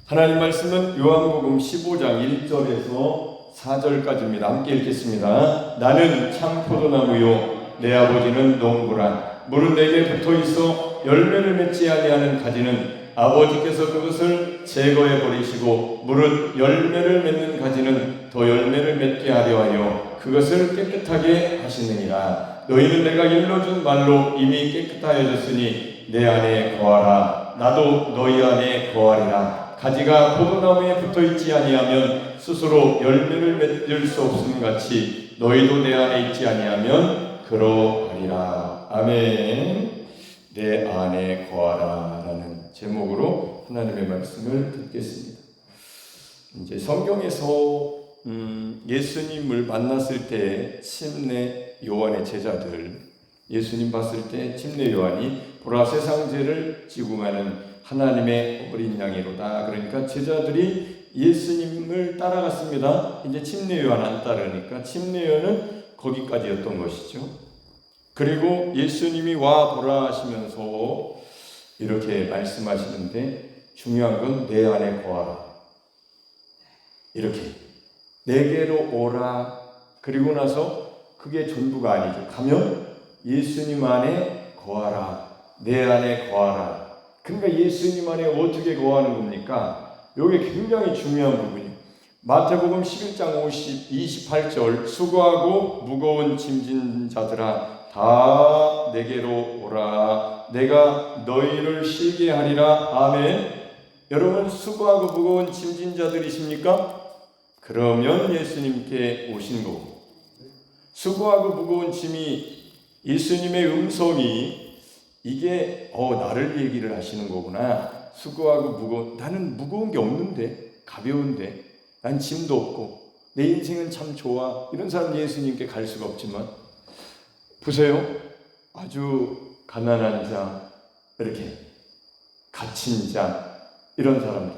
하나님 말씀은 요한복음 15장 1절에서 4절까지입니다. 함께 읽겠습니다. 나는 참 포도나무요 내 아버지는 농부라. 물은 내게 붙어있어 열매를 맺지 아니하는 가지는 아버지께서 그것을 제거해 버리시고 물은 열매를 맺는 가지는 더 열매를 맺게 하려 하여 그것을 깨끗하게 하시느니라. 너희는 내가 일러준 말로 이미 깨끗하여졌으니 내 안에 거하라. 나도 너희 안에 거하리라. 가지가 포도나무에 붙어있지 아니하면 스스로 열매를 맺을 수 없음 같이 너희도 내 안에 있지 아니하면 그러하리라. 아멘. 내 안에 거하라 라는 제목으로 하나님의 말씀을 듣겠습니다. 이제 성경에서 예수님을 만났을 때 침례 요한의 제자들, 예수님 봤을 때 침례 요한이 보라 세상 죄를 지고 가는 하나님의 어린 양이로다. 그러니까 제자들이 예수님을 따라갔습니다. 이제 침례 요한 안 따르니까 침례 요한은 거기까지였던 것이죠. 그리고 예수님이 와 보라 하시면서 이렇게 말씀하시는데 중요한 건 내 안에 거하라. 이렇게 내게로 오라. 그리고 나서 그게 전부가 아니죠. 가면 예수님 안에 거하라. 내 안에 거하라. 그러니까 예수님 안에 어떻게 거하는 겁니까? 이게 굉장히 중요한 부분이에요. 마태복음 11장 28절 수고하고 무거운 짐진 자들아 다 내게로 오라. 내가 너희를 쉬게 하리라. 아멘. 여러분 수고하고 무거운 짐진 자들이십니까? 그러면 예수님께 오신 거고, 수고하고 무거운 짐이 예수님의 음성이 이게 나를 얘기를 하시는 거구나. 수고하고 무거운, 나는 무거운 게 없는데, 가벼운데, 난 짐도 없고 내 인생은 참 좋아. 이런 사람 예수님께 갈 수가 없지만 보세요. 아주 가난한 자, 이렇게 갇힌 자, 이런 사람들,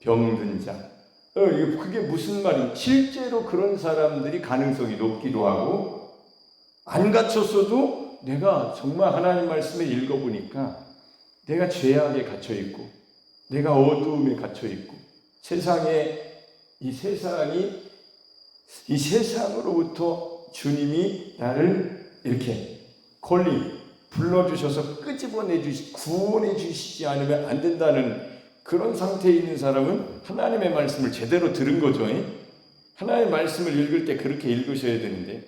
병든 자, 그게 무슨 말인지 실제로 그런 사람들이 가능성이 높기도 하고, 안 갇혔어도 내가 정말 하나님 말씀을 읽어보니까 내가 죄악에 갇혀있고 내가 어두움에 갇혀있고 이 세상으로부터 주님이 나를 이렇게 불러주셔서 구원해 주시지 않으면 안 된다는 그런 상태에 있는 사람은 하나님의 말씀을 제대로 들은 거죠. 하나님의 말씀을 읽을 때 그렇게 읽으셔야 되는데,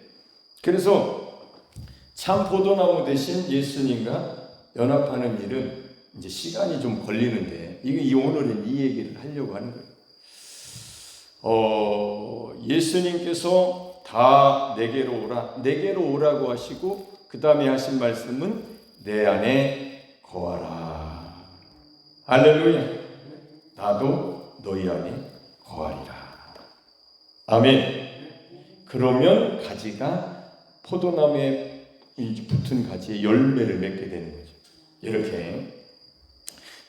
그래서 참 포도나무 대신 예수님과 연합하는 일은 이제 시간이 좀 걸리는데, 오늘은 이 얘기를 하려고 하는 거예요. 예수님께서 다 내게로 오라, 내게로 오라고 하시고, 그 다음에 하신 말씀은 내 안에 거하라. 할렐루야. 나도 너희 안에 거하리라. 아멘. 그러면 가지가 포도나무에 붙은 가지에 열매를 맺게 되는 거죠. 이렇게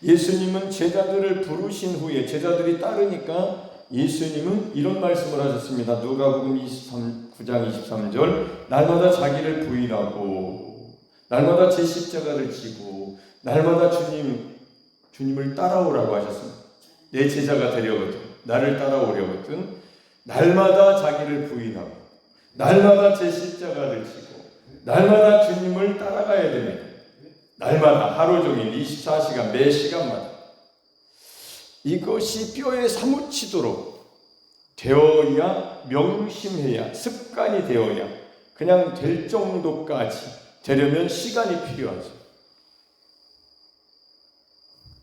예수님은 제자들을 부르신 후에 제자들이 따르니까 예수님은 이런 말씀을 하셨습니다. 누가복음 9장 23절 날마다 자기를 부인하고 날마다 제 십자가를 지고 날마다 주님을 따라오라고 하셨습니다. 내 제자가 되려거든, 나를 따라오려거든 날마다 자기를 부인하고 날마다 제 십자가를 지고 날마다 주님을 따라가야 됩니다. 날마다, 하루 종일 24시간 매 시간마다 이것이 뼈에 사무치도록 되어야, 명심해야, 습관이 되어야, 그냥 될 정도까지 되려면 시간이 필요하죠.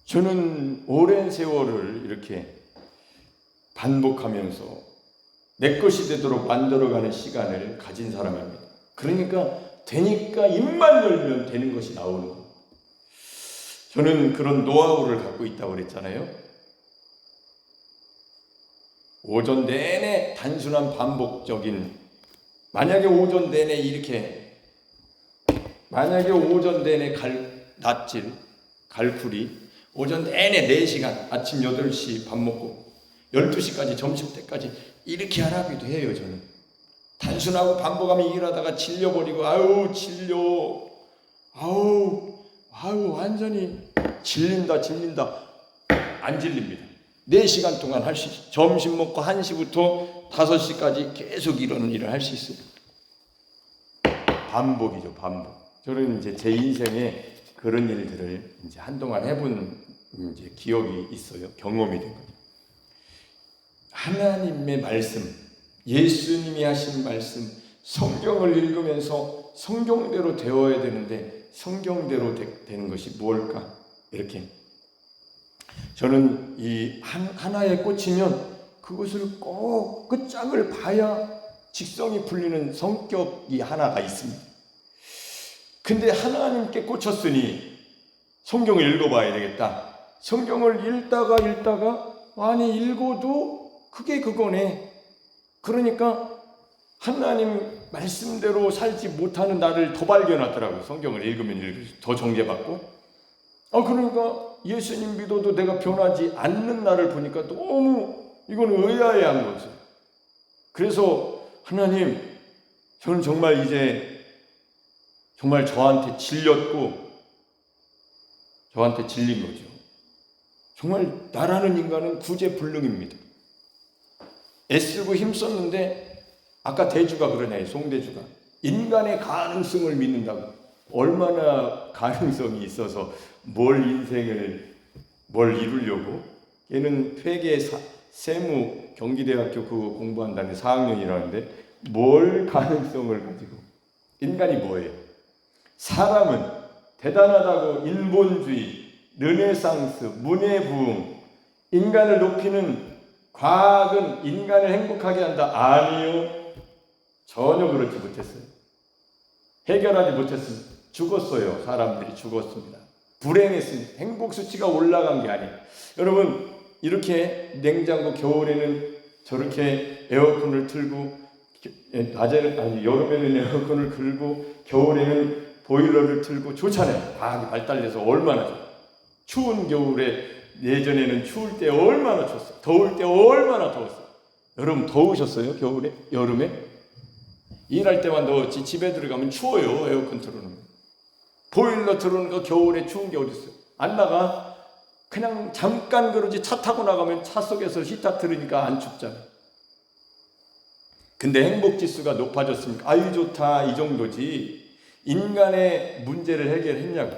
저는 오랜 세월을 이렇게 반복하면서 내 것이 되도록 만들어가는 시간을 가진 사람입니다. 그러니까 되니까 입만 열면 되는 것이 나오는 거예요. 저는 그런 노하우를 갖고 있다고 그랬잖아요. 오전 내내 단순한 반복적인, 만약에 오전 내내 낯질, 갈풀이 오전 내내 4시간, 아침 8시 밥 먹고 12시까지 점심때까지 이렇게 하라고도 해요. 저는 단순하고 반복하면 일하다가 질려버리고 완전히 질린다. 안 질립니다. 4시간 동안 할 수 있어요. 점심 먹고 1시부터 5시까지 계속 이런 일을 할 수 있어요. 반복이죠, 반복. 저는 이제 제 인생에 그런 일들을 이제 한동안 해본 이제 기억이 있어요. 경험이 된 거예요. 하나님의 말씀, 예수님이 하신 말씀, 성경을 읽으면서 성경대로 되어야 되는데 성경대로 되는 것이 무엇일까? 이렇게 저는 이 하나에 꽂히면 그것을 꼭 끝장을 봐야 직성이 풀리는 성격이 하나가 있습니다. 근데 하나님께 꽂혔으니 성경을 읽어봐야 되겠다. 성경을 읽다가 아니 읽어도 그게 그거네. 그러니까 하나님 말씀대로 살지 못하는 나를 더 발견하더라고요. 성경을 읽으면 읽을수록 더 정죄받고. 그러니까 예수님 믿어도 내가 변하지 않는 나를 보니까 너무 이건 의아해한 거죠. 그래서 하나님, 저는 정말 이제 정말 저한테 질렸고 저한테 질린 거죠. 정말 나라는 인간은 구제불능입니다. 애쓰고 힘썼는데 아까 대주가 그러네, 송대주가 인간의 가능성을 믿는다고. 얼마나 가능성이 있어서 뭘 이루려고. 얘는 회계 세무 경기대학교 그거 공부한다는데 4학년이라는데 뭘 가능성을 가지고. 인간이 뭐예요? 사람은 대단하다고 일본주의, 르네상스, 문예부흥, 인간을 높이는 과학은 인간을 행복하게 한다. 아니요. 전혀 그렇지 못했어요. 해결하지 못했습니다. 죽었어요. 사람들이 죽었습니다. 불행했습니다. 행복 수치가 올라간 게 아니에요. 여러분, 이렇게 냉장고 겨울에는 저렇게 에어컨을 틀고 여름에는 에어컨을 틀고 겨울에는 보일러를 틀고 좋잖아요. 과학이 발달돼서 얼마나 좋아요. 추운 겨울에 예전에는 추울 때 얼마나 추웠어요. 더울 때 얼마나 더웠어요. 여러분 더우셨어요? 겨울에? 여름에? 일할 때만 더웠지 집에 들어가면 추워요. 에어컨 틀어놓으면. 보일러 틀어놓은 거 겨울에 추운 게 어디 있어요? 안 나가. 그냥 잠깐 그러지 차 타고 나가면 차 속에서 히터 틀으니까 안 춥잖아요. 근데 행복지수가 높아졌습니까? 아유 좋다 이 정도지. 인간의 문제를 해결했냐고?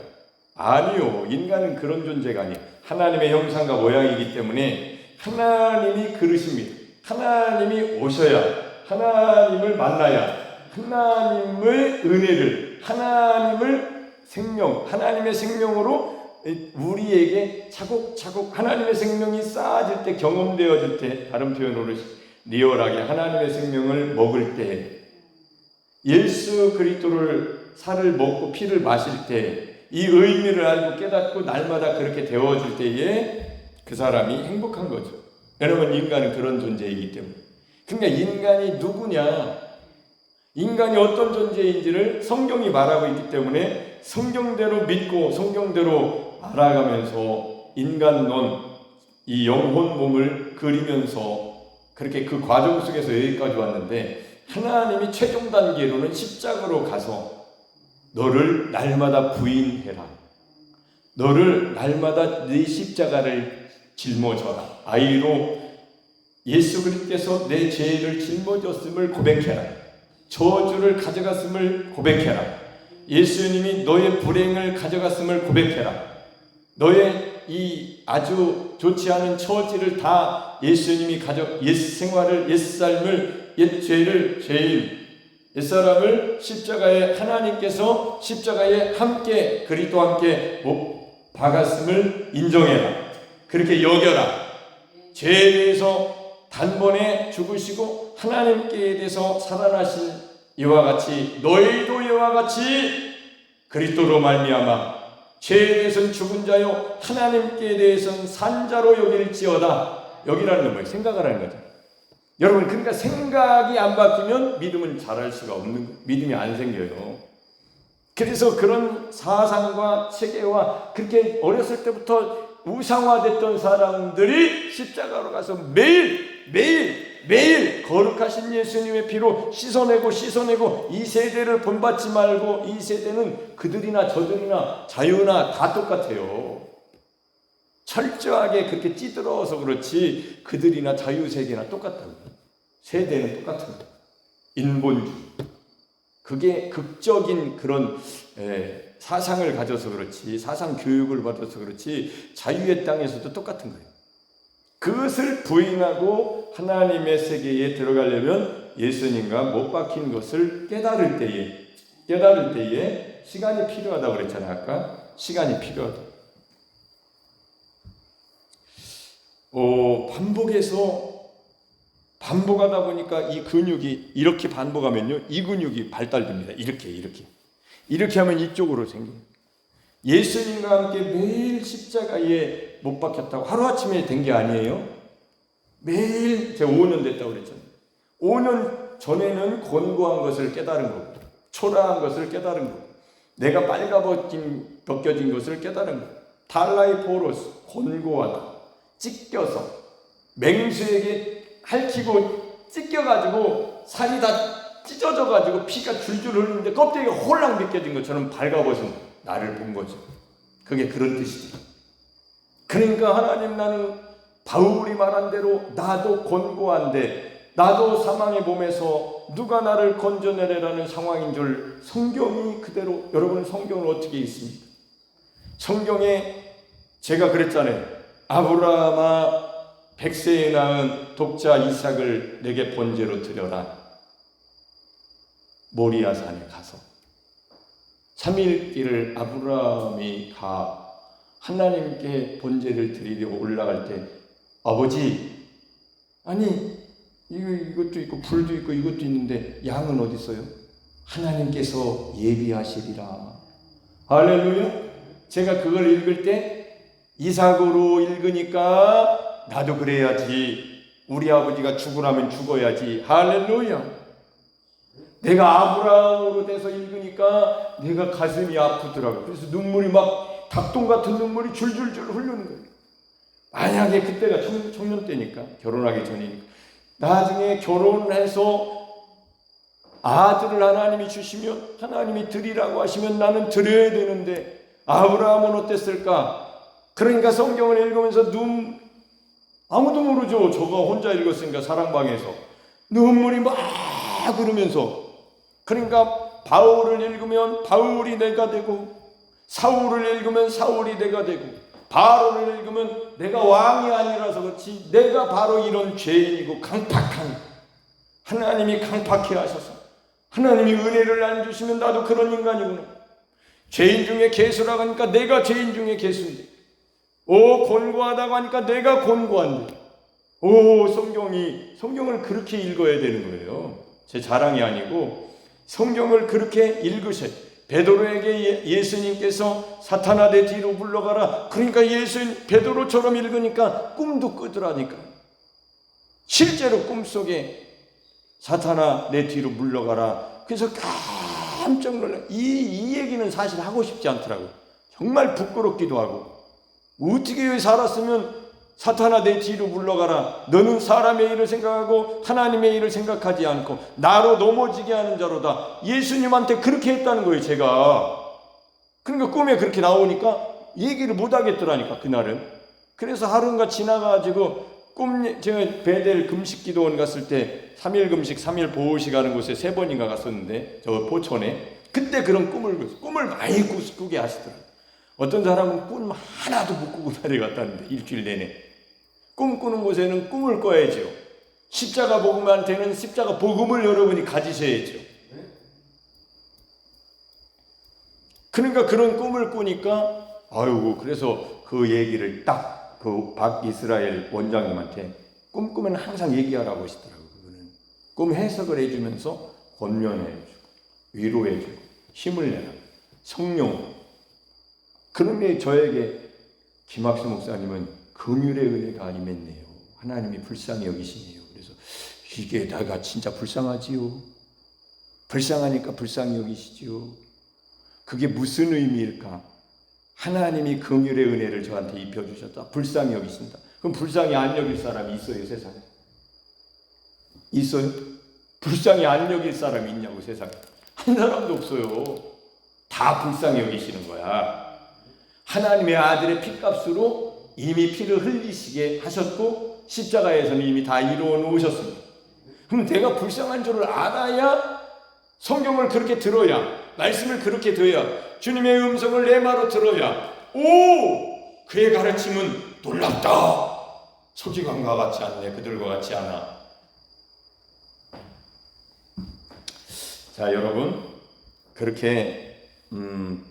아니요. 인간은 그런 존재가 아니에요. 하나님의 형상과 모양이기 때문에 하나님이 그러십니다. 하나님이 오셔야, 하나님을 만나야, 하나님의 은혜를, 하나님의 생명으로 우리에게 차곡차곡 하나님의 생명이 쌓아질 때, 경험되어질 때, 다른 표현으로 리얼하게 하나님의 생명을 먹을 때, 예수 그리스도를 살을 먹고 피를 마실 때, 이 의미를 알고 깨닫고 날마다 그렇게 되어질 때에 그 사람이 행복한 거죠. 여러분, 인간은 그런 존재이기 때문에. 그러니까 인간이 누구냐, 인간이 어떤 존재인지를 성경이 말하고 있기 때문에 성경대로 믿고 성경대로 알아가면서 인간론, 이 영혼 몸을 그리면서 그렇게 그 과정 속에서 여기까지 왔는데, 하나님이 최종 단계로는 십자가로 가서 너를 날마다 부인해라. 너를 날마다 네 십자가를 짊어져라. 아이로 예수 그리스도께서 내 죄를 짊어졌음을 고백해라. 저주를 가져갔음을 고백해라. 예수님이 너의 불행을 가져갔음을 고백해라. 너의 이 아주 좋지 않은 처지를 다 예수님이 옛 생활을, 옛 삶을, 옛 죄를, 옛사람을 십자가에 하나님께서 십자가에 함께 그리스도와 함께 못 박았음을 인정해라. 그렇게 여겨라. 죄에 대해서 단번에 죽으시고 하나님께 대해서 살아나신 이와 같이 너희도 이와 같이 그리스도로 말미암아 죄에 대해서는 죽은 자요 하나님께 대해서는 산 자로 여길지어다. 여기라는 건 뭐예요? 생각하라는 거죠. 여러분, 그러니까 생각이 안 바뀌면 믿음은 자랄 수가 없는 거예요. 믿음이 안 생겨요. 그래서 그런 사상과 체계와 그렇게 어렸을 때부터 우상화됐던 사람들이 십자가로 가서 매일 거룩하신 예수님의 피로 씻어내고 이 세대를 본받지 말고, 이 세대는 그들이나 저들이나 자유나 다 똑같아요. 철저하게 그렇게 찌들어서 그렇지 그들이나 자유세계나 똑같다고. 세대는 똑같은 거예요. 인본주의. 그게 극적인 그런 사상을 가져서 그렇지, 사상 교육을 받아서 그렇지 자유의 땅에서도 똑같은 거예요. 그것을 부인하고 하나님의 세계에 들어가려면 예수님과 못 박힌 것을 깨달을 때에 시간이 필요하다고 그랬잖아요. 아까 시간이 필요하다. 반복하다 보니까 이 근육이 이렇게 반복하면요, 이 근육이 발달됩니다. 이렇게 하면 이쪽으로 생깁니다. 예수님과 함께 매일 십자가에 못 박혔다고 하루아침에 된 게 아니에요. 매일 제가 5년 됐다고 그랬잖아요. 5년 전에는 곤고한 것을 깨달은 거고, 초라한 것을 깨달은 거고, 내가 벗겨진 것을 깨달은 거고, 달라이포로스, 곤고하다, 찢겨서 맹수에게 핥히고 찢겨가지고 살이 다 찢어져가지고 피가 줄줄 흐르는데 껍데기가 홀랑 벗겨진 것처럼 발가벗은 나를 본 거죠. 그게 그런 뜻이죠. 그러니까 하나님, 나는 바울이 말한 대로 나도 곤고한데, 나도 사망의 몸에서 누가 나를 건져내려라는 상황인 줄 성경이 그대로. 여러분, 성경은 어떻게 있습니까? 성경에 제가 그랬잖아요. 아브라함아, 100세에 낳은 독자 이삭을 내게 번제로 드려라. 모리아 산에 가서 3일 길을 아브라함이 하나님께 번제를 드리려고 올라갈 때, 아버지, 아니 이것도 있고 불도 있고 이것도 있는데 양은 어디 있어요? 하나님께서 예비하시리라. 할렐루야. 제가 그걸 읽을 때 이삭으로 읽으니까 나도 그래야지. 우리 아버지가 죽으라면 죽어야지. 할렐루야. 내가 아브라함으로 돼서 읽으니까 내가 가슴이 아프더라고요. 그래서 눈물이 막 닭똥 같은 눈물이 줄줄줄 흐르는 거예요. 만약에 그때가 청년 때니까, 결혼하기 전이니까, 나중에 결혼을 해서 아들을 하나님이 주시면, 하나님이 드리라고 하시면 나는 드려야 되는데, 아브라함은 어땠을까? 그러니까 성경을 읽으면서 아무도 모르죠. 저가 혼자 읽었으니까 사랑방에서 눈물이 막 흐르면서. 그러니까 바울을 읽으면 바울이 내가 되고, 사울을 읽으면 사울이 내가 되고, 바로를 읽으면 내가 왕이 아니라서 그렇지 내가 바로 이런 죄인이고 강팍한, 하나님이 강팍해 하셔서 하나님이 은혜를 안 주시면 나도 그런 인간이구나. 죄인 중에 괴수라고 하니까 내가 죄인 중에 괴수인데, 곤고하다고 하니까 내가 곤고한데, 성경을 그렇게 읽어야 되는 거예요. 제 자랑이 아니고 성경을 그렇게 읽으셔야. 베드로에게 예수님께서 사탄아 내 뒤로 물러가라. 그러니까 베드로처럼 읽으니까 꿈도 꾸더라니까. 실제로 꿈속에 사탄아 내 뒤로 물러가라. 그래서 깜짝 놀라. 이 얘기는 사실 하고 싶지 않더라고요. 정말 부끄럽기도 하고. 어떻게 살았으면 사탄아 내 뒤로 물러가라. 너는 사람의 일을 생각하고 하나님의 일을 생각하지 않고 나로 넘어지게 하는 자로다. 예수님한테 그렇게 했다는 거예요, 제가. 그러니까 꿈에 그렇게 나오니까 얘기를 못 하겠더라니까, 그날은. 그래서 하루가 지나가지고 제가 베델 금식기도원 갔을 때 3일 금식 3일 보호식 하는 곳에 3번인가 갔었는데, 저 포천에. 그때 그런 꿈을 많이 꾸게 하시더라고요. 어떤 사람은 꿈 하나도 못 꾸고 내려갔다는데, 일주일 내내. 꿈 꾸는 곳에는 꿈을 꿔야죠. 십자가 복음한테는 십자가 복음을 여러분이 가지셔야죠. 그러니까 그런 꿈을 꾸니까, 그래서 그 얘기를 딱 그 박이스라엘 원장님한테 꿈 꾸면 항상 얘기하라고 하시더라고요. 그거는 꿈 해석을 해주면서 권면해주고 위로해주고 힘을 내라, 성령. 그런데 저에게 김학수 목사님은 긍휼의 은혜가 임했네요. 하나님이 불쌍히 여기시네요. 그래서 이게 내가 진짜 불쌍하지요. 불쌍하니까 불쌍히 여기시지요. 그게 무슨 의미일까? 하나님이 긍휼의 은혜를 저한테 입혀주셨다. 불쌍히 여기신다. 그럼 불쌍히 안 여길 사람이 있어요, 세상에? 있어요? 불쌍히 안 여길 사람이 있냐고, 세상에? 한 사람도 없어요. 다 불쌍히 여기시는 거야. 하나님의 아들의 핏값으로 이미 피를 흘리시게 하셨고 십자가에서는 이미 다 이루어 놓으셨습니다. 그럼 내가 불쌍한 줄을 알아야 성경을 그렇게 들어야, 말씀을 그렇게 들어야, 주님의 음성을 내 마로 들어야, 오! 그의 가르침은 놀랍다. 서기관과 같지 않네. 그들과 같지 않아. 자, 여러분, 그렇게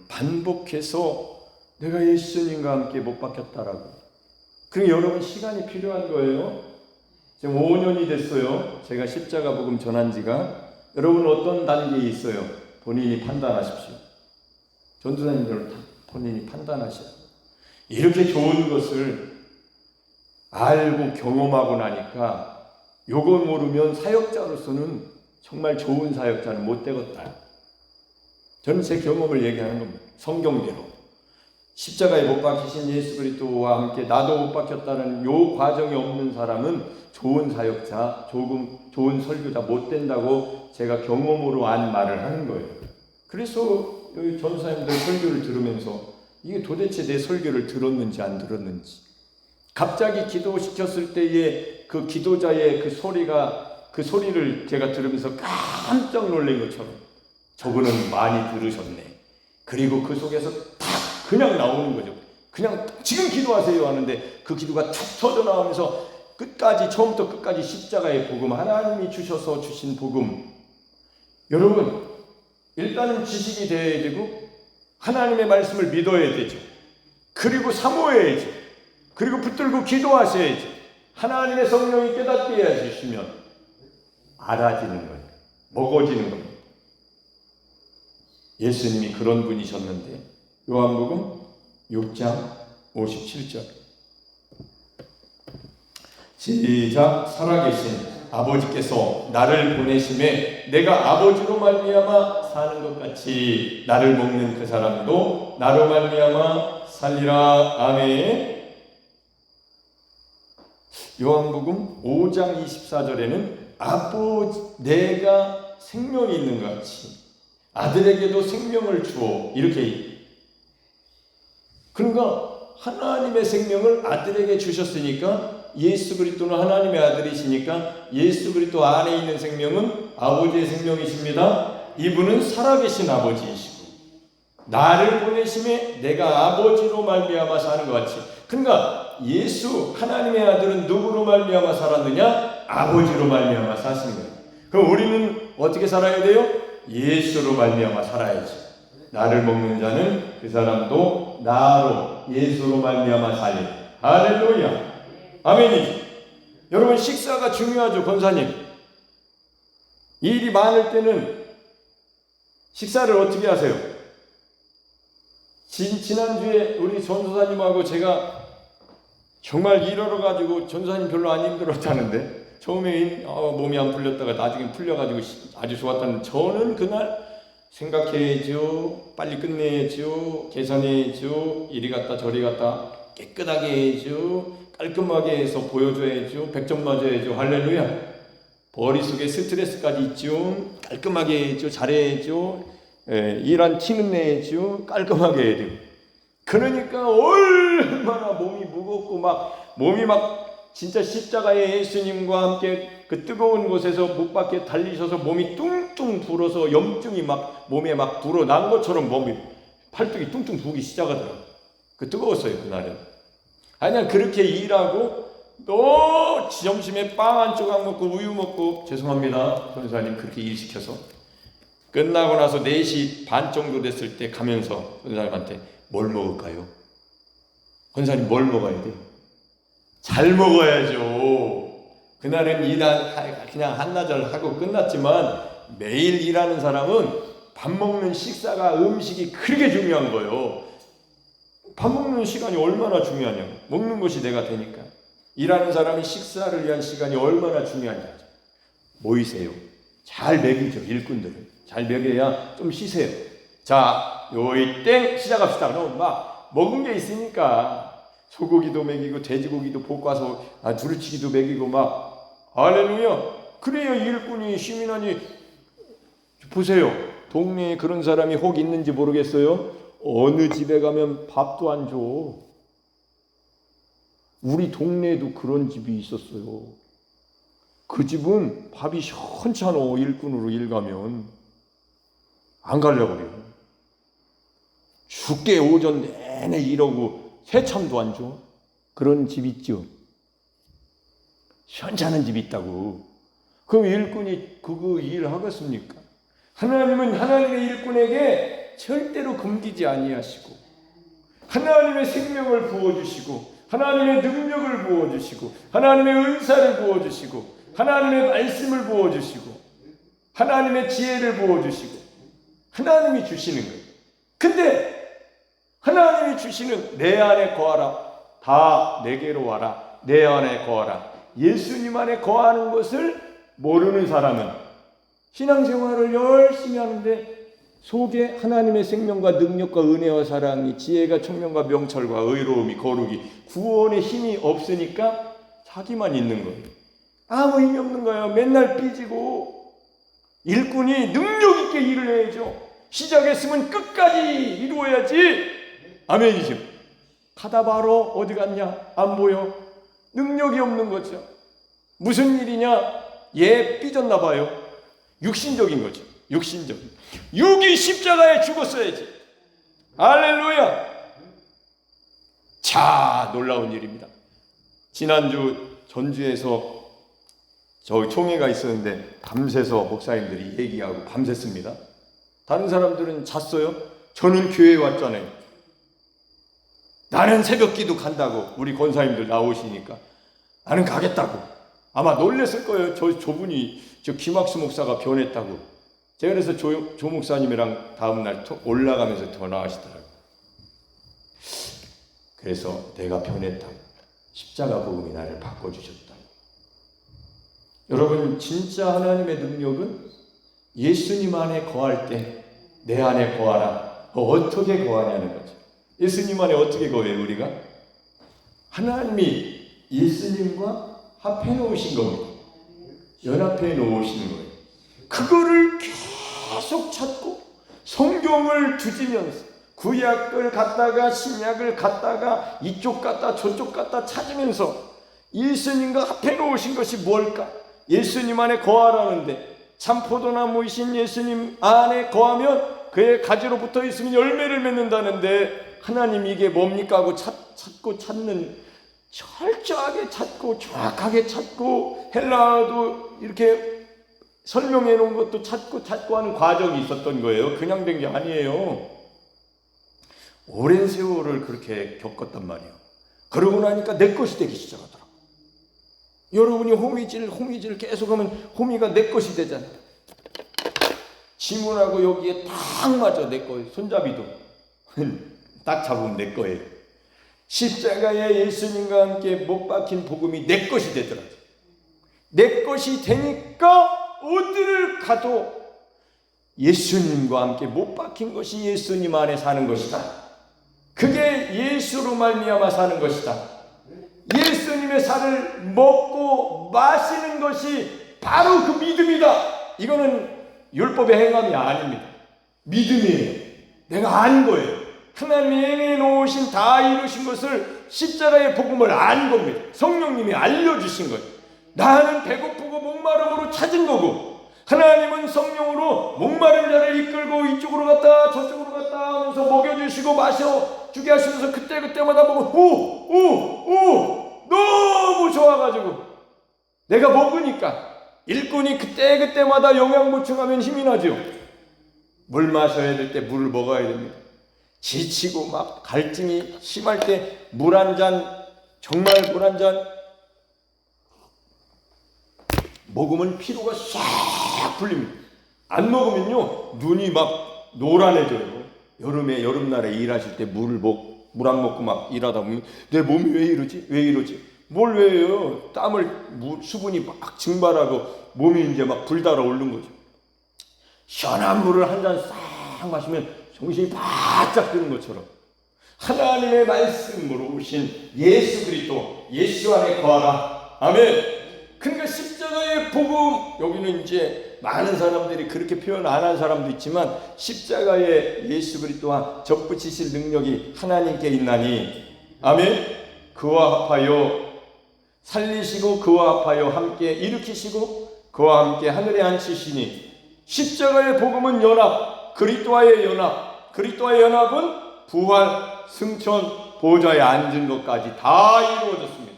반복해서 내가 예수님과 함께 못 박혔다라고. 그럼 여러분 시간이 필요한 거예요. 지금 5년이 됐어요. 제가 십자가 복음 전한 지가. 여러분 어떤 단계에 있어요? 본인이 판단하십시오. 전도사님들 본인이 판단하셔요. 이렇게 좋은 것을 알고 경험하고 나니까 요거 모르면 사역자로서는 정말 좋은 사역자는 못 되겠다. 저는 제 경험을 얘기하는 겁니다. 성경대로. 십자가에 못 박히신 예수 그리스도와 함께 나도 못 박혔다는 요 과정이 없는 사람은 좋은 사역자, 좋은 설교자 못 된다고 제가 경험으로 안 말을 하는 거예요. 그래서 여기 전사님들 설교를 들으면서 이게 도대체 내 설교를 들었는지 안 들었는지, 갑자기 기도시켰을 때의 그 기도자의 그 소리를 제가 들으면서 깜짝 놀란 것처럼 저분은 많이 들으셨네. 그리고 그 속에서 탁 그냥 나오는 거죠. 그냥 지금 기도하세요 하는데 그 기도가 툭 터져 나오면서 끝까지, 처음부터 끝까지 십자가의 복음, 하나님이 주셔서 주신 복음. 여러분, 일단은 지식이 되어야 되고 하나님의 말씀을 믿어야 되죠. 그리고 사모해야죠. 그리고 붙들고 기도하셔야죠. 하나님의 성령이 깨닫게 해주시면 알아지는 거예요. 먹어지는 겁니다. 예수님이 그런 분이셨는데, 요한복음 6장 57절 시작. 살아계신 아버지께서 나를 보내심에 내가 아버지로 말미암아 사는 것 같이 나를 먹는 그 사람도 나로 말미암아 살리라. 아멘. 요한복음 5장 24절에는 내가 생명이 있는 것 같이 아들에게도 생명을 주어, 이렇게. 그러니까 하나님의 생명을 아들에게 주셨으니까, 예수 그리스도는 하나님의 아들이시니까 예수 그리스도 안에 있는 생명은 아버지의 생명이십니다. 이분은 살아계신 아버지이시고 나를 보내심에 내가 아버지로 말미암아 사는 것 같이. 그러니까 예수 하나님의 아들은 누구로 말미암아 살았느냐? 아버지로 말미암아 사시는 거예요. 그럼 우리는 어떻게 살아야 돼요? 예수로 말미암아 살아야지. 나를 먹는 자는 그 사람도 나로, 예수로 말미암아 살리. 할렐루야. 아멘이죠. 여러분, 식사가 중요하죠. 권사님, 일이 많을 때는 식사를 어떻게 하세요? 지난주에 우리 전도사님하고 제가 정말 일하러 가지고, 전도사님 별로 안 힘들었다는데 처음에 몸이 안 풀렸다가 나중에 풀려가지고 아주 좋았다는, 저는 그날 생각해야죠. 빨리 끝내야죠. 계산해야죠. 이리 갔다 저리 갔다 깨끗하게 해야죠. 깔끔하게 해서 보여줘야죠. 100점 맞아야죠. 할렐루야. 머릿속에 스트레스까지 있죠. 깔끔하게 해야죠. 잘해야죠. 일한 티는 내야죠. 깔끔하게 해야 돼요. 그러니까 얼마나 몸이 무겁고 몸이 진짜 십자가의 예수님과 함께 그 뜨거운 곳에서 못 밖에 달리셔서 몸이 뚱뚱 불어서 염증이 몸에 불어난 것처럼 몸이 팔뚝이 뚱뚱 부기 시작하더라고요. 그 뜨거웠어요, 그날은. 그냥 그렇게 일하고 또 점심에 빵 한 조각 먹고 우유 먹고, 죄송합니다 선생님, 그렇게 일 시켜서 끝나고 나서 4시 반 정도 됐을 때 가면서 선생님한테 뭘 먹을까요? 권사님 뭘 먹어야 돼요? 잘 먹어야죠. 그날은 그냥 한나절 하고 끝났지만 매일 일하는 사람은 밥 먹는 식사가, 음식이 그렇게 중요한 거예요. 밥 먹는 시간이 얼마나 중요하냐고. 먹는 것이 내가 되니까. 일하는 사람이 식사를 위한 시간이 얼마나 중요하냐. 모이세요. 잘 먹이죠. 일꾼들을 잘 먹여야 좀 쉬세요. 자, 요이 땡 시작합시다. 그러면 먹은 게 있으니까 소고기도 먹이고 돼지고기도 볶아서 두루치기도 먹이고 할렐루야. 그래야 일꾼이 시민하니. 보세요. 동네에 그런 사람이 혹 있는지 모르겠어요. 어느 집에 가면 밥도 안 줘. 우리 동네에도 그런 집이 있었어요. 그 집은 밥이 시원찮어. 일꾼으로 일 가면 안 가려고 그래요. 죽게 오전 내내 일하고 새참도 안 줘. 그런 집 있죠. 시원찮은 집이 있다고. 그럼 일꾼이 그거 일하겠습니까? 하나님은 하나님의 일꾼에게 절대로 금기지 아니하시고 하나님의 생명을 부어주시고 하나님의 능력을 부어주시고 하나님의 은사를 부어주시고 하나님의 말씀을 부어주시고 하나님의 지혜를 부어주시고 하나님이 주시는 거예요. 근데 하나님이 주시는 내 안에 거하라, 다 내게로 와라, 내 안에 거하라, 예수님 안에 거하는 것을 모르는 사람은 신앙생활을 열심히 하는데 속에 하나님의 생명과 능력과 은혜와 사랑이, 지혜가 청명과 명철과 의로움이, 거룩이, 구원의 힘이 없으니까 자기만 있는 거예요. 아무 힘이 없는 거예요. 맨날 삐지고. 일꾼이 능력 있게 일을 해야죠. 시작했으면 끝까지 이루어야지. 아멘이죠. 가다 바로 어디 갔냐? 안 보여. 능력이 없는 거죠. 무슨 일이냐? 얘 삐졌나 봐요. 육신적인 거죠. 육신적인. 육이 십자가에 죽었어야지. 할렐루야. 자, 놀라운 일입니다. 지난주 전주에서 저희 총회가 있었는데 밤새서 목사님들이 얘기하고 밤샜습니다. 다른 사람들은 잤어요. 저는 교회에 왔잖아요. 나는 새벽기도 간다고. 우리 권사님들 나오시니까 나는 가겠다고. 아마 놀랬을 거예요. 저분이 저 김학수 목사가 변했다고. 제가 그래서 조 목사님이랑 다음날 올라가면서 전화하시더라고요. 그래서 내가 변했다고. 십자가 복음이 나를 바꿔주셨다. 여러분, 진짜 하나님의 능력은 예수님 안에 거할 때 내 안에 거하라. 어떻게 거하냐는 거죠. 예수님 안에 어떻게 거해요, 우리가? 하나님이 예수님과 합해 놓으신 겁니다. 연합해 놓으시는 거예요. 그거를 계속 찾고 성경을 뒤지면서 구약을 갖다가 신약을 갖다가 이쪽 갖다 저쪽 갖다 찾으면서 예수님과 합해 놓으신 것이 뭘까? 예수님 안에 거하라는데 참 포도나무이신 예수님 안에 거하면 그의 가지로 붙어 있으면 열매를 맺는다는데 하나님 이게 뭡니까 하고 찾고 찾는, 철저하게 찾고 정확하게 찾고 헬라어도 이렇게 설명해 놓은 것도 찾고 하는 과정이 있었던 거예요. 그냥 된 게 아니에요. 오랜 세월을 그렇게 겪었단 말이에요. 그러고 나니까 내 것이 되기 시작하더라고요. 여러분이 호미질 계속하면 호미가 내 것이 되잖아요. 지문하고 여기에 딱 맞아. 내 거예요. 손잡이도 딱 잡으면 내 거예요. 십자가에 예수님과 함께 못 박힌 복음이 내 것이 되더라고요. 내 것이 되니까 어디를 가도 예수님과 함께 못 박힌 것이 예수님 안에 사는 것이다. 그게 예수로 말미암아 사는 것이다. 예수님의 살을 먹고 마시는 것이 바로 그 믿음이다. 이거는 율법의 행함이 아닙니다. 믿음이에요. 내가 안 거예요. 하나님이 행해 놓으신 다 이루신 것을 십자가의 복음을 안 겁니다. 성령님이 알려주신 거예요. 나는 배고프고 목마름으로 찾은 거고 하나님은 성령으로 목마른 자를 이끌고 이쪽으로 갔다 저쪽으로 갔다 하면서 먹여주시고 마셔주게 하시면서 그때마다 보고 너무 좋아가지고 내가 먹으니까 일꾼이 그때마다 영양 보충하면 힘이 나죠. 물 마셔야 될 때 물을 먹어야 됩니다. 지치고 막 갈증이 심할 때 물 한 잔, 정말 물 한 잔 먹으면 피로가 싹 풀립니다. 안 먹으면요 눈이 막 노란해져요. 여름날에 일하실 때 물 안 먹고 막 일하다 보면 내 몸이 왜 이러지? 뭘 왜 해요? 수분이 막 증발하고 몸이 이제 막 불달아 오른 거죠. 시원한 물을 한 잔 싹 마시면 정신이 바짝 드는 것처럼 하나님의 말씀으로 오신 예수 그리스도, 예수 안에 거하라. 아멘. 그러니까 십자가의 복음, 여기는 이제 많은 사람들이 그렇게 표현 안 한 사람도 있지만 십자가의 예수 그리스도와 접붙이실 능력이 하나님께 있나니, 아멘. 그와 합하여 살리시고 그와 합하여 함께 일으키시고 그와 함께 하늘에 앉히시니 십자가의 복음은 연합, 그리스도와의 연합, 그리스도와의 연합은 부활, 승천, 보좌에 앉은 것까지 다 이루어졌습니다.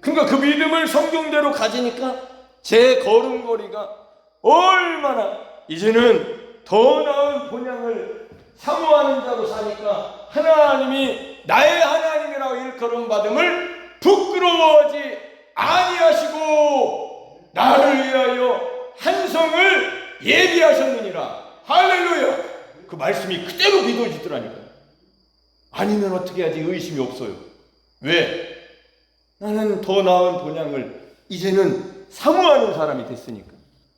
그러니까 그 믿음을 성경대로 가지니까 제 걸음걸이가 얼마나 이제는 더 나은 본향을 사모하는 자로 사니까 하나님이 나의 하나님이라고 일컬음 받음을 부끄러워하지 아니하시고 나를 위하여 한 성을 예비하셨느니라. 할렐루야. 그 말씀이 그대로 믿어지더라니까요. 아니면 어떻게 하지? 의심이 없어요. 왜? 나는 더 나은 본향을 이제는 사모하는 사람이 됐으니까.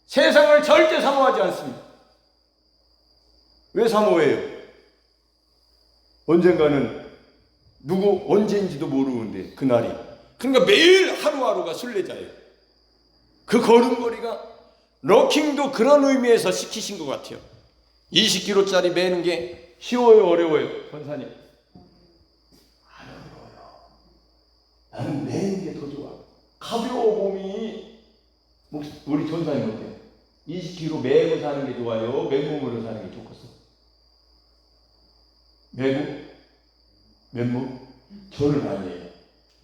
세상을 절대 사모하지 않습니다. 왜 사모해요? 언젠가는 언제인지도 모르는데 그날이. 그러니까 매일 하루하루가 순례자예요. 그 걸음걸이가 러킹도 그런 의미에서 시키신 것 같아요. 20kg짜리 매는 게 쉬워요, 어려워요, 권사님? 안 어려워요. 나는 매는 게 더 좋아. 가벼워 몸이. 우리 전사님 어때요? 20kg 매고 사는 게 좋아요? 맨몸으로 사는 게 좋겠어? 매고? 맨몸? 저는 아니에요.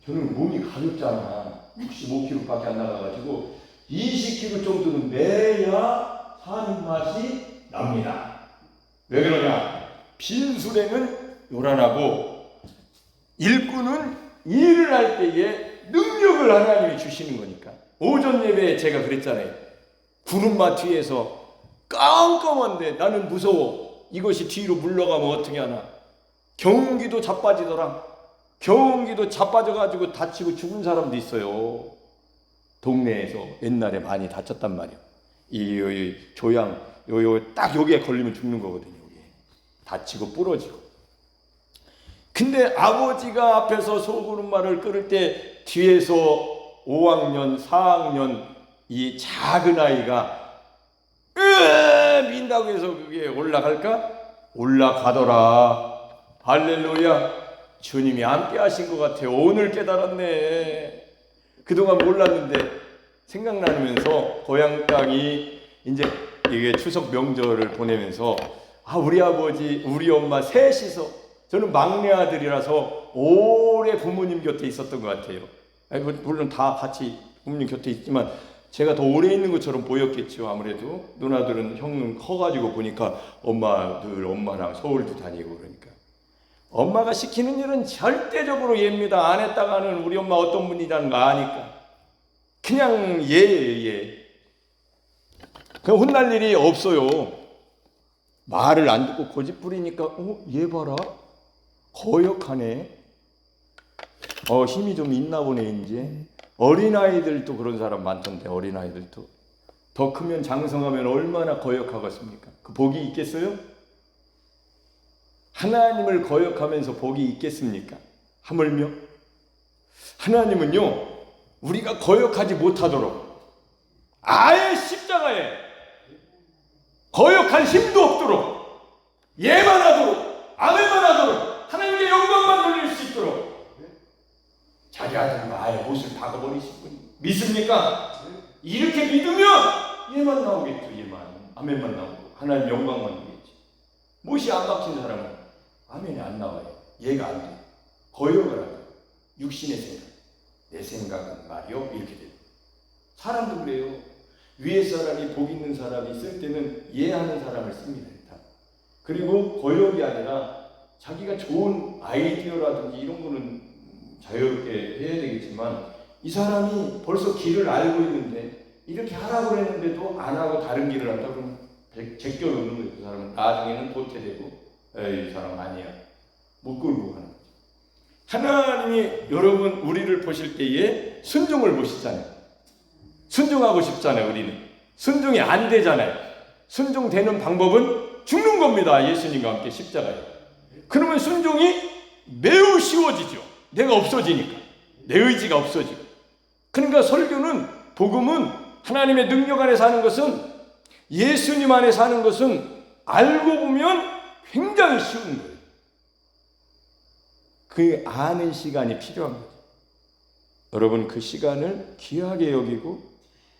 저는 몸이 가볍잖아. 65kg밖에 안 나가가지고 20kg 정도는 매야 사는 맛이 납니다. 왜 그러냐? 빈수레는 요란하고 일꾼은 일을 할 때에 능력을 하나님이 주시는 거니까. 오전 예배에 제가 그랬잖아요. 구름마 뒤에서 깜깜한데 나는 무서워. 이것이 뒤로 물러가면 어떻게 하나. 경운기도 자빠지더라. 경운기도 자빠져가지고 다치고 죽은 사람도 있어요. 동네에서 옛날에 많이 다쳤단 말이에요. 이 조양 딱 여기에 걸리면 죽는 거거든요. 여기에. 다치고 부러지고. 근데 아버지가 앞에서 소구름마를 끌을 때 뒤에서 5학년, 4학년 이 작은 아이가 민다고 해서 그게 올라갈까? 올라가더라. 할렐루야. 주님이 함께 하신 것 같아요. 오늘 깨달았네. 그동안 몰랐는데 생각나면서 고향 땅이 이제 이게 추석 명절을 보내면서 우리 아버지, 우리 엄마 셋이서, 저는 막내 아들이라서 오래 부모님 곁에 있었던 것 같아요. 물론 다 같이 부모님 곁에 있지만 제가 더 오래 있는 것처럼 보였겠죠. 아무래도 누나들은 형은 커가지고 보니까 엄마랑 서울도 다니고 그러니까. 엄마가 시키는 일은 절대적으로 예입니다. 안 했다가는 우리 엄마 어떤 분이라는 거 아니까 그냥 예. 그냥 혼날 일이 없어요. 말을 안 듣고 고집부리니까 얘 봐라 거역하네. 힘이 좀 있나 보네. 이제 어린아이들도 그런 사람 많던데. 어린아이들도 더 크면 장성하면 얼마나 거역하겠습니까? 그 복이 있겠어요? 하나님을 거역하면서 복이 있겠습니까? 하물며 하나님은요 우리가 거역하지 못하도록 아예 십자가에 거역할 힘도 없도록 예만 하도록 아멘만 하도록 하나님께 영광만 돌릴 수 있도록 자기 아들 아예 못을 박아버리신 분 믿습니까? 이렇게 믿으면 예만 나오겠죠. 예만 아멘만 나오고 하나님 영광만 나오겠지. 못이 안 박힌 사람은 아멘이 안 나와요. 얘가 안 돼. 거역을 하고 육신의 생각, 내 생각은 말이요 이렇게 돼요. 사람도 그래요. 위에 사람이 복 있는 사람이 쓸 때는 이해하는 사람을 씁니다. 일단. 그리고 거역이 아니라 자기가 좋은 아이디어라든지 이런 거는 자유롭게 해야 되겠지만 이 사람이 벌써 길을 알고 있는데 이렇게 하라고 했는데도 안 하고 다른 길을 한다 그러면 제껴놓는 거예요. 그 사람은 나중에는 도태되고 이 사람 아니야. 못 끌고 가는 거죠. 하나님이 여러분 우리를 보실 때에 순종을 보시잖아요. 순종하고 싶잖아요. 우리는 순종이 안 되잖아요. 순종되는 방법은 죽는 겁니다. 예수님과 함께 십자가에. 그러면 순종이 매우 쉬워지죠. 내가 없어지니까. 내 의지가 없어지고. 그러니까 설교는, 복음은, 하나님의 능력 안에 사는 것은, 예수님 안에 사는 것은 알고 보면 굉장히 쉬운 거예요. 그 아는 시간이 필요한 거죠. 여러분 그 시간을 귀하게 여기고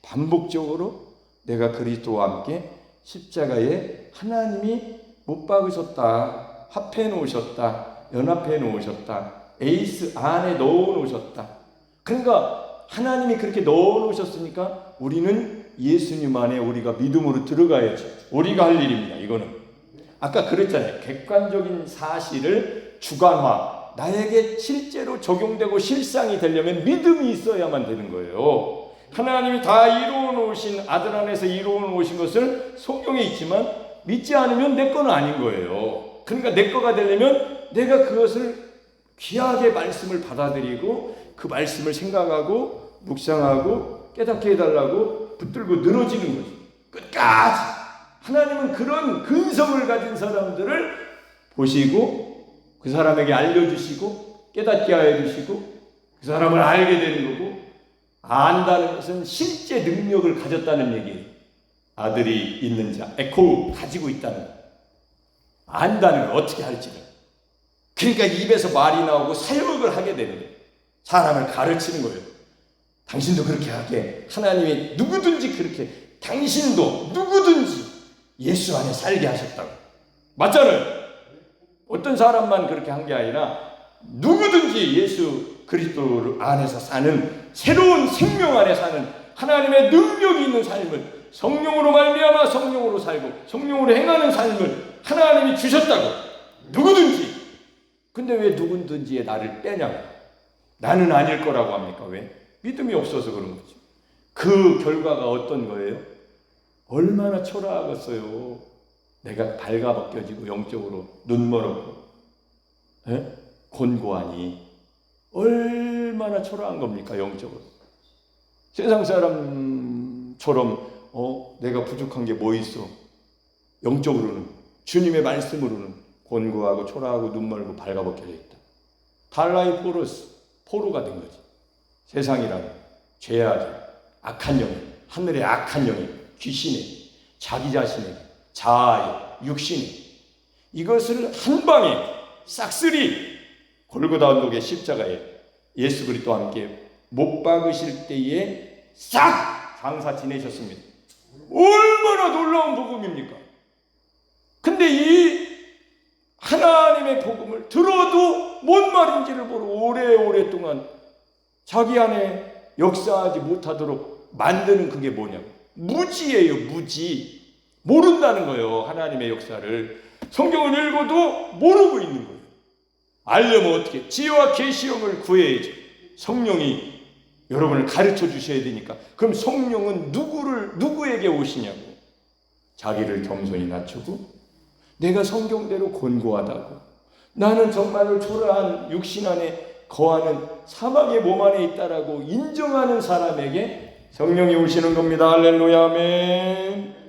반복적으로 내가 그리스도와 함께 십자가에 하나님이 못 박으셨다, 합해 놓으셨다, 연합해 놓으셨다, 에이스 안에 넣어 놓으셨다. 그러니까 하나님이 그렇게 넣어 놓으셨으니까 우리는 예수님 안에 우리가 믿음으로 들어가야지. 우리가 할 일입니다. 이거는 아까 그랬잖아요. 객관적인 사실을 주관화, 나에게 실제로 적용되고 실상이 되려면 믿음이 있어야만 되는 거예요. 하나님이 다 이루어 놓으신, 아들 안에서 이루어 놓으신 것을 성경에 있지만 믿지 않으면 내 거는 아닌 거예요. 그러니까 내 거가 되려면 내가 그것을 귀하게 말씀을 받아들이고 그 말씀을 생각하고 묵상하고 깨닫게 해달라고 붙들고 늘어지는 거지. 끝까지. 하나님은 그런 근성을 가진 사람들을 보시고 그 사람에게 알려주시고 깨닫게 하여 주시고 그 사람을 알게 되는 거고, 안다는 것은 실제 능력을 가졌다는 얘기예요. 아들이 있는 자, 에코 가지고 있다는 거. 안다는 걸 어떻게 할지를. 그러니까 입에서 말이 나오고 사역을 하게 되는 거예요. 사람을 가르치는 거예요. 당신도 그렇게 하게. 하나님이 누구든지 그렇게, 당신도 누구든지 예수 안에 살게 하셨다고. 맞잖아요. 어떤 사람만 그렇게 한 게 아니라 누구든지 예수 그리스도 안에서 사는, 새로운 생명 안에 사는 하나님의 능력이 있는 삶을, 성령으로 말미암아 성령으로 살고 성령으로 행하는 삶을 하나님이 주셨다고. 누구든지. 근데 왜 누구든지에 나를 빼냐고. 나는 아닐 거라고 합니까? 왜? 믿음이 없어서 그런 거죠. 그 결과가 어떤 거예요? 얼마나 초라하겠어요. 내가 발가벗겨지고 영적으로 눈멀었고 곤고하니 얼마나 초라한 겁니까? 영적으로. 세상 사람처럼 내가 부족한 게 뭐 있어? 영적으로는, 주님의 말씀으로는 곤고하고 초라하고 눈멀고 발가벗겨져 있다. 달라이 포로스, 포로가 된 거지. 세상이라는 죄악이, 악한 영이, 하늘의 악한 영이, 귀신이, 자기 자신에게, 자아에, 육신에, 이것을 한 방에 싹쓸이 골고다 언덕의 십자가에 예수 그리스도와 함께 못 박으실 때에 싹 장사 지내셨습니다. 얼마나 놀라운 복음입니까? 근데 이 하나님의 복음을 들어도 뭔 말인지를 모르고 오래오랫동안 자기 안에 역사하지 못하도록 만드는, 그게 뭐냐고. 무지예요. 무지. 모른다는 거예요. 하나님의 역사를. 성경을 읽어도 모르고 있는 거예요. 알려면 어떻게? 지혜와 계시형을 구해야죠. 성령이 여러분을 가르쳐 주셔야 되니까. 그럼 성령은 누구에게 오시냐고. 자기를 겸손히 낮추고 내가 성경대로 곤고하다고, 나는 정말로 초라한 육신 안에 거하는 사막의 몸 안에 있다라고 인정하는 사람에게 성령이 오시는 겁니다. 할렐루야, 아멘.